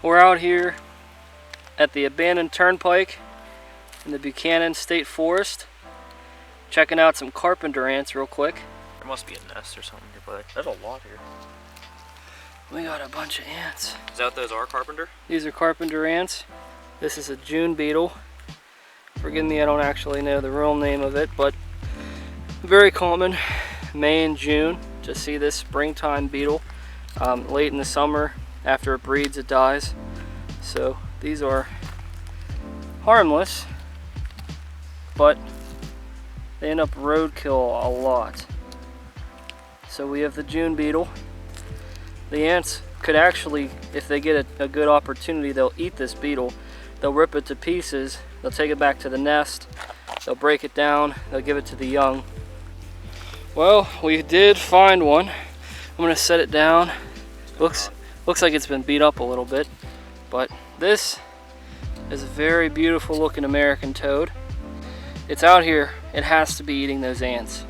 We're out here at the abandoned Turnpike in the Buchanan State Forest, checking out some carpenter ants real quick. There must be a nest or something here, but there's a lot here. We got a bunch of ants. Is that what those are, carpenter? These are carpenter ants. This is a June beetle. Forgive me, I don't actually know the real name of it, but very common May and June to see this springtime beetle. Late in the summer, after it breeds, it dies. So these are harmless, but they end up roadkill a lot. So we have the June beetle. The ants could actually, if they get a good opportunity, they'll eat this beetle. They'll rip it to pieces, they'll take it back to the nest, they'll break it down, they'll give it to the young. Well, we did find one. I'm gonna set it down. Looks like it's been beat up a little bit, but this is a very beautiful looking American toad. It's out here, it has to be eating those ants.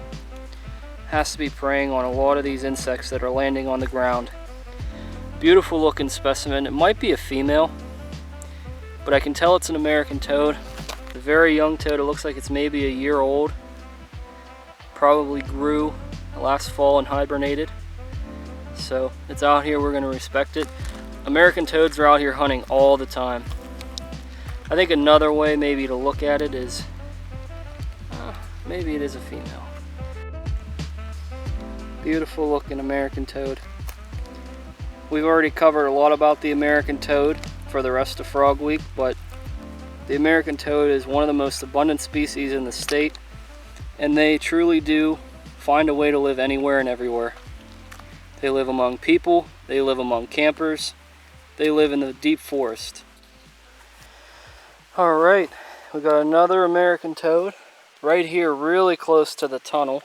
It has to be preying on a lot of these insects that are landing on the ground. Beautiful looking specimen. It might be a female, but I can tell it's an American toad. It's a very young toad. It looks like it's maybe a year old. Probably grew last fall and hibernated. So it's out here, we're gonna respect it. American toads are out here hunting all the time. I think another way maybe to look at it is, maybe it is a female. Beautiful looking American toad. We've already covered a lot about the American toad for the rest of Frog Week, but the American toad is one of the most abundant species in the state, and they truly do find a way to live anywhere and everywhere. They live among people, they live among campers, they live in the deep forest. Alright, we got another American toad right here really close to the tunnel.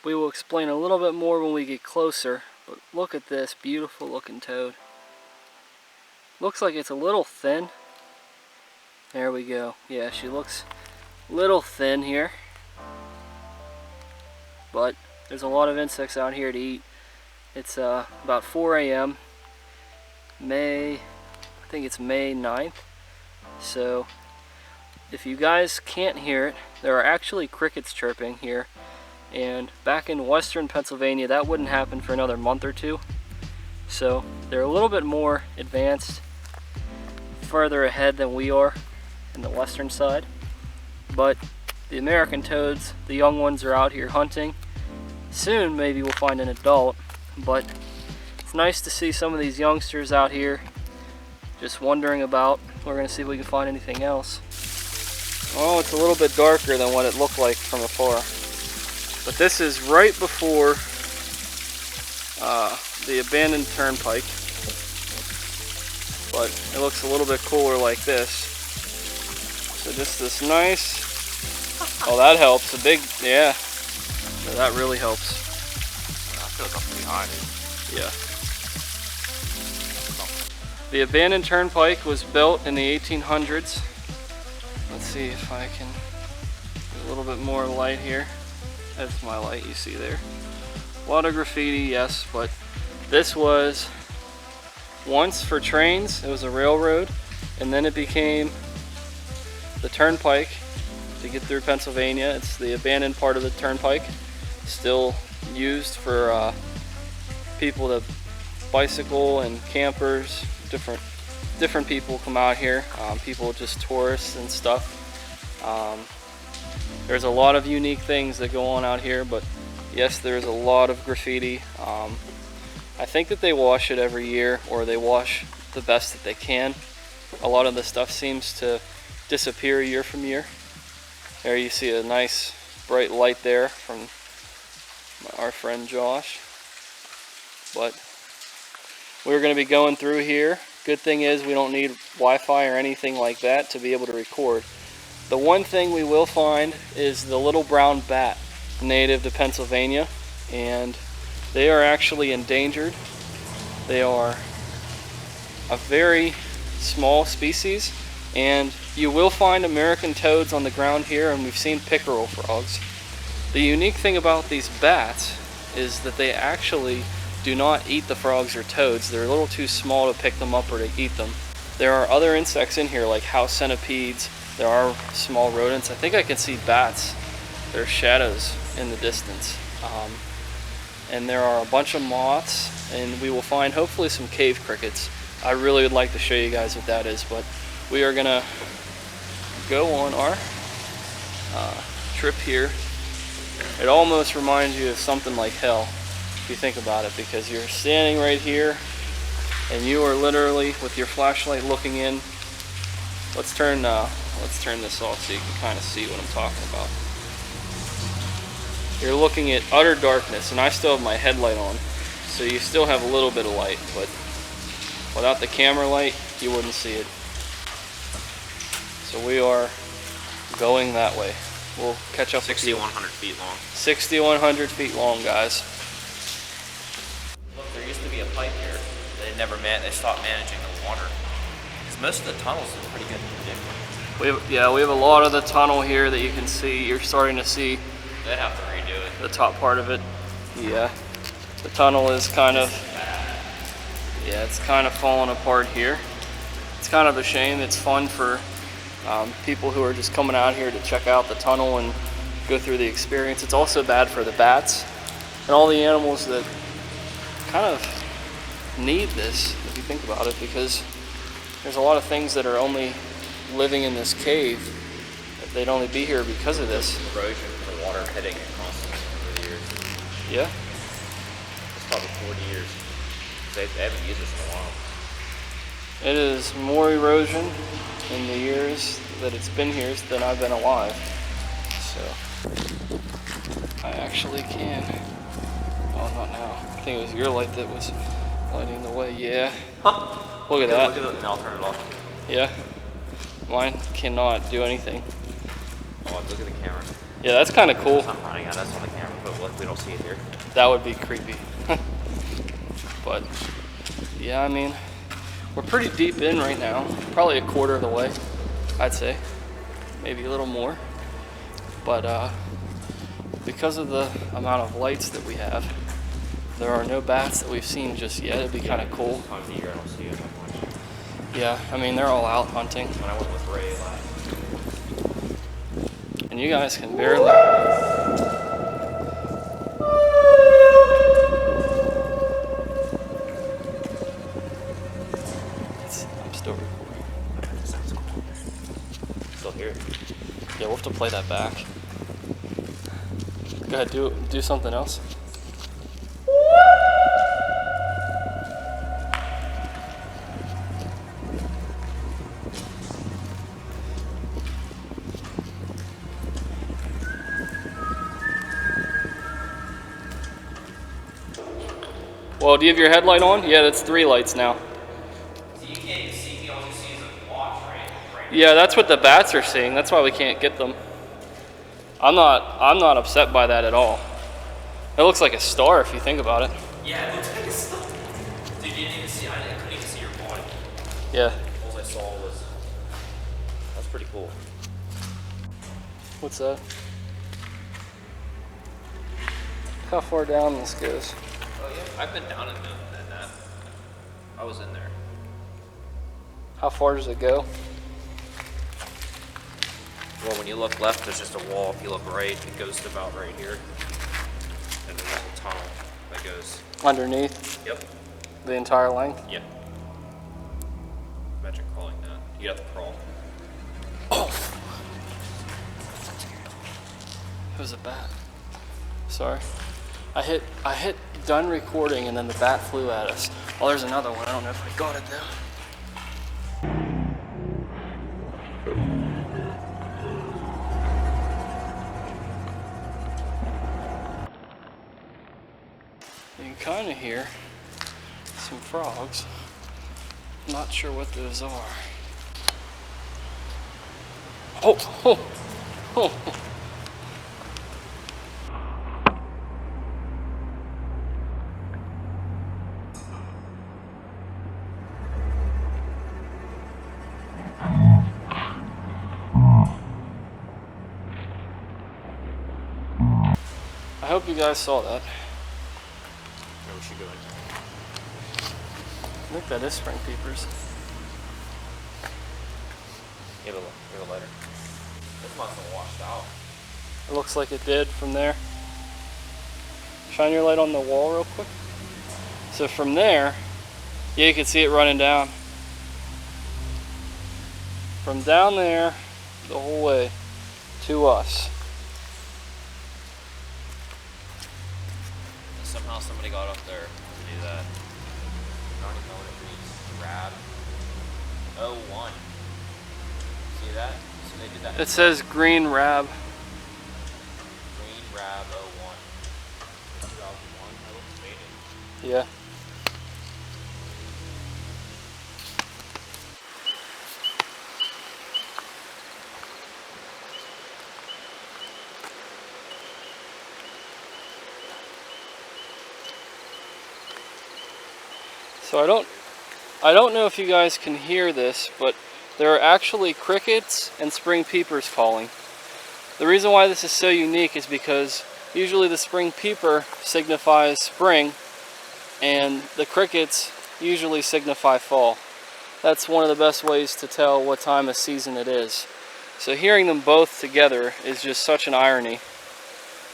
We will explain a little bit more when we get closer, but look at this beautiful looking toad. Looks like it's a little thin. There we go. Yeah, she looks a little thin here, but there's a lot of insects out here to eat. It's about 4 a.m. I think it's May 9th. So if you guys can't hear it, there are actually crickets chirping here. And back in western Pennsylvania, that wouldn't happen for another month or two. So they're a little bit more advanced, further ahead than we are in the western side. But the American toads, the young ones, are out here hunting. Soon maybe we'll find an adult, but it's nice to see some of these youngsters out here just wandering about. We're gonna see if we can find anything else. Oh, it's a little bit darker than what it looked like from afar. But this is right before the abandoned Turnpike. But it looks a little bit cooler like this. So just this nice, oh, that helps. A big, yeah, that really helps. I feel like I'm pretty high. Yeah. The abandoned Turnpike was built in the 1800s. Let's see if I can get a little bit more light here. That's my light you see there. A lot of graffiti, yes, but this was once for trains. It was a railroad, and then it became the Turnpike to get through Pennsylvania. It's the abandoned part of the Turnpike, still used for people to bicycle and campers. Different people come out here. People just tourists and stuff. There's a lot of unique things that go on out here, but yes, there's a lot of graffiti. I think that they wash it every year, or they wash the best that they can. A lot of the stuff seems to disappear year from year. There you see a nice bright light there from our friend Josh. But we're going to be going through here. Good thing is we don't need Wi-Fi or anything like that to be able to record. The one thing we will find is the little brown bat, native to Pennsylvania, and they are actually endangered. They are a very small species, and you will find American toads on the ground here, and we've seen pickerel frogs. The unique thing about these bats is that they actually do not eat the frogs or toads. They're a little too small to pick them up or to eat them. There are other insects in here like house centipedes. There are small rodents. I think I can see bats. There are shadows in the distance. And there are a bunch of moths, and we will find hopefully some cave crickets. I really would like to show you guys what that is, but we are gonna go on our trip here. It almost reminds you of something like hell, if you think about it, because you're standing right here, and you are literally with your flashlight looking in. Let's turn this off so you can kind of see what I'm talking about. You're looking at utter darkness, and I still have my headlight on, so you still have a little bit of light, but without the camera light, you wouldn't see it. So we are going that way. We'll catch up with you. 6,100 feet long. 6,100 feet long, guys. Look, there used to be a pipe here. They stopped managing the water. Because most of the tunnels are pretty good to dig. We have a lot of the tunnel here that you can see. You're starting to see. They'd have to redo it. The top part of it. Yeah. The tunnel is kind of, it's kind of falling apart here. It's kind of a shame. It's fun for people who are just coming out here to check out the tunnel and go through the experience. It's also bad for the bats and all the animals that kind of need this, if you think about it, because there's a lot of things that are only living in this cave. They'd only be here because of this. Erosion from the water hitting it constantly over the years. Yeah. It's probably 40 years. They haven't used this in a while. It is more erosion in the years that it's been here than I've been alive. So I actually can. Oh, not now. I think it was your light that was lighting the way. Yeah. Huh. Look at that. Look at it, and I'll turn it off. Yeah. Mine cannot do anything. Oh, look at the camera. Yeah, that's kind of cool. It's not running out. That's on the camera, but look, we don't see it here. That would be creepy. But yeah, I mean, we're pretty deep in right now. Probably a quarter of the way, I'd say. Maybe a little more. But because of the amount of lights that we have, there are no bats that we've seen just yet. It'd be kind of cool. Time of the year, I don't see it that much. Yeah, I mean, they're all out hunting. When I went with Ray last. And you guys can barely. I'm still recording. That sounds cool. Still here. Yeah, we'll have to play that back. Go ahead, do something else. Well, do you have your headlight on? Yeah, that's 3 lights now. So you can't even see me, all you see is a watch, right? Yeah, that's what the bats are seeing. That's why we can't get them. I'm not upset by that at all. It looks like a star if you think about it. Yeah, it looks like a star. Dude, you didn't even see, I couldn't even see your body. Yeah. All I saw was, that's pretty cool. What's that? How far down this goes? Oh yeah, I've been down in that. I was in there. How far does it go? Well, when you look left, there's just a wall. If you look right, it goes to about right here. And then there's a tunnel that goes. Underneath? Yep. The entire length? Yeah. Imagine crawling that. You have to crawl. Oh! It was a bat. Sorry. I hit done recording and then the bat flew at us. Oh, there's another one. I don't know if I got it though. You can kind of hear some frogs. Not sure what those are. Oh, oh, oh. I hope you guys saw that. Maybe we should go in. think that is spring peepers. Give a lighter. This must have washed out. It looks like it did from there. Shine your light on the wall real quick. So from there, yeah, you can see it running down. From down there, the whole way to us. Somehow somebody got up there to do that. I don't even know what it reads. Rab 01. See that? So they did that. It says green rab. Green Rab 01. 2001. That looks faded. Yeah. So I don't know if you guys can hear this, but there are actually crickets and spring peepers calling. The reason why this is so unique is because usually the spring peeper signifies spring and the crickets usually signify fall. That's one of the best ways to tell what time of season it is. So hearing them both together is just such an irony.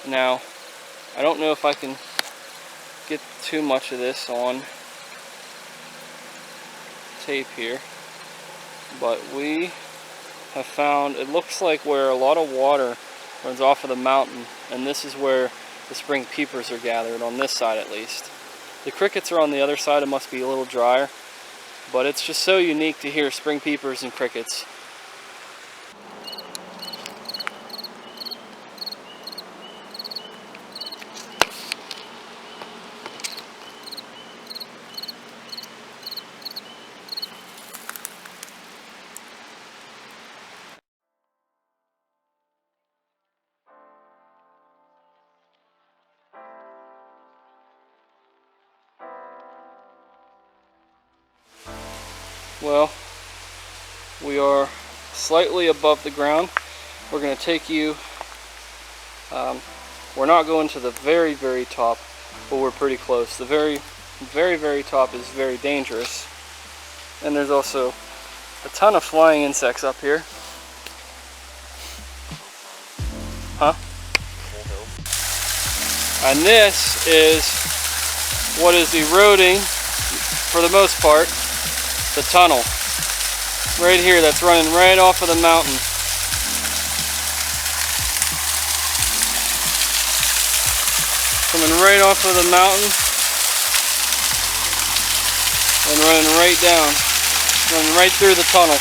Now, I don't know if I can get too much of this on tape here, but we have found, it looks like where a lot of water runs off of the mountain, and this is where the spring peepers are gathered, on this side at least. The crickets are on the other side, it must be a little drier, but it's just so unique to hear spring peepers and crickets. Well, we are slightly above the ground. We're going to take you, we're not going to the very, very top, but we're pretty close. The very, very, very top is very dangerous. And there's also a ton of flying insects up here. Huh? And this is what is eroding, for the most part, the tunnel right here that's running right off of the mountain. Coming right off of the mountain and running right down, running right through the tunnel.